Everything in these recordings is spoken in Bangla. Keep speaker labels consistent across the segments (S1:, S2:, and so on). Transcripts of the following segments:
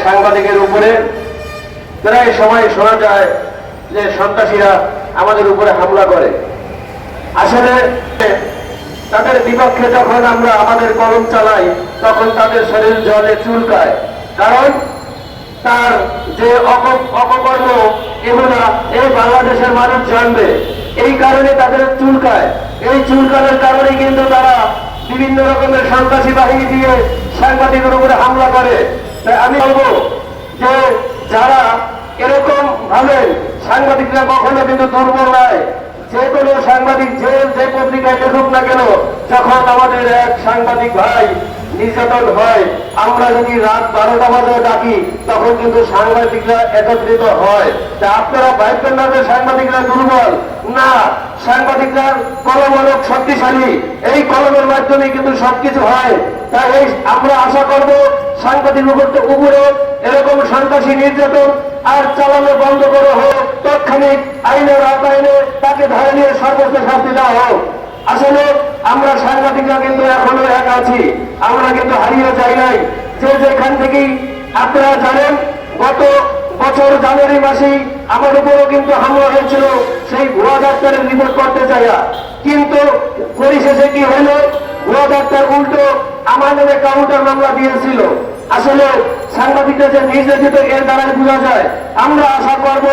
S1: সাংবাদিকের উপরে প্রায় সময় শোনা যায় যে সন্ত্রাসীরা আমাদের উপরে হামলা করে। আসলে তাদের বিপক্ষে যখন আমরা আমাদের কলম চালাই তখন তাদের শরীর জলে চুলকায়, কারণ তার যে অপকর্ম এগুলা এই বাংলাদেশের মানুষ জানবে, এই কারণে তাদের চুলকায়। এই চুলকানোর কারণে কিন্তু তারা বিভিন্ন রকমের সন্ত্রাসী বাহিনী দিয়ে সাংবাদিকের উপরে হামলা করে। তাই আমি বলবো যে যারা এরকম ভাবে সাংবাদিকরা কখনো কিন্তু দুর্বল নয়। যে কোনো সাংবাদিক যে পত্রিকায় লেখুক না কেন, যখন আমাদের এক সাংবাদিক ভাই নির্যাতন হয়, আমরা যদি রাত 12টা বাজে ডাকি তখন কিন্তু সাংবাদিকরা একত্রিত হয়। তা আপনারা ভাববেন না যে সাংবাদিকরা দুর্বল, না, সাংবাদিকরা কলম অনেক শক্তিশালী। এই কলমের মাধ্যমে কিন্তু সবকিছু হয়। তাই এই আমরা আশা করব সাংবাদিক উপরে এরকম সন্ত্রাসী নির্যাতন আর চালানো বন্ধ করা হোক, তাৎক্ষণিক আইনের আওতায় তাকে ধরে নিয়ে সর্বোচ্চ শাস্তি দেওয়া হোক। আসলে আমরা সাংবাদিকরা কিন্তু এখনো এক আছি, আমরা কিন্তু হারিয়ে যাই নাই। যে যেখান থেকেই আপনারা জানেন, গত বছর জানুয়ারি মাসেই আমার উপরও কিন্তু হামলা হয়েছিল সেই ভুয়া ডাক্তারের রিপোর্ট করতে চাইয়া, কিন্তু পরিশেষে কি হলো, ভুয়া ডাক্তার উল্টো আমার নামে কাউন্টার মামলা দিয়েছিল। আসলে সাংবাদিকরা যে নির্যাতিত এর দ্বারা বোঝা যায়। আমরা আশা করব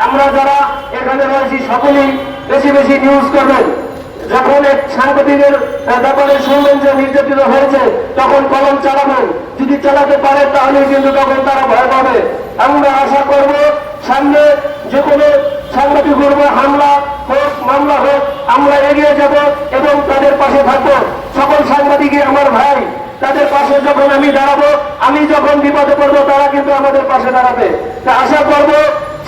S1: আমরা যারা এখানে রয়েছি সকলেই বেশি বেশি নিউজ করবেন। যখন এক সাংবাদিকের ব্যাপারে শুনবেন যে নির্যাতিত হয়েছে তখন কলম চালাবেন, যদি চালাতে পারে তাহলে কিন্তু তখন তারা ভয় পাবে। আমরা আশা করব সামনে যে কোনো সাংবাদিক উপর হামলা হোক, মামলা হোক, আমরা এগিয়ে যাব এবং তাদের পাশে থাকবো। সকল সাংবাদিকই আমার ভাই, তাদের পাশে যখন আমি দাঁড়াবো, আমি যখন বিপদে পড়বো তারা কিন্তু আমাদের পাশে দাঁড়াবে। তা আশা করব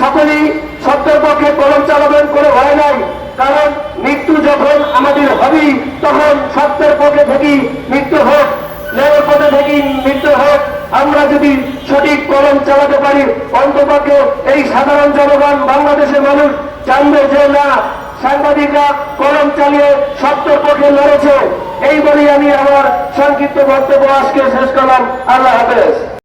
S1: সকলেই সত্যের পক্ষে কলম চালাবেন, কোনো ভয় নাই। কারণ মৃত্যু যখন আমাদের হবেই তখন সত্যের পক্ষে থেকেই মৃত্যু হোক, ন্যায়ের পথে থেকেই মৃত্যু হোক। আমরা যদি সঠিক কলম চালাতে পারি, অন্তপক্ষে এই সাধারণ জনগণ, বাংলাদেশের মানুষ জানবে যে না, সাংবাদিকরা কলম চালিয়ে সত্যের পক্ষে লড়েছে। এই বলেই আমি আমার সংক্ষিপ্ত বক্তব্য আজকে শেষ করলাম। আল্লাহ হাফেজ।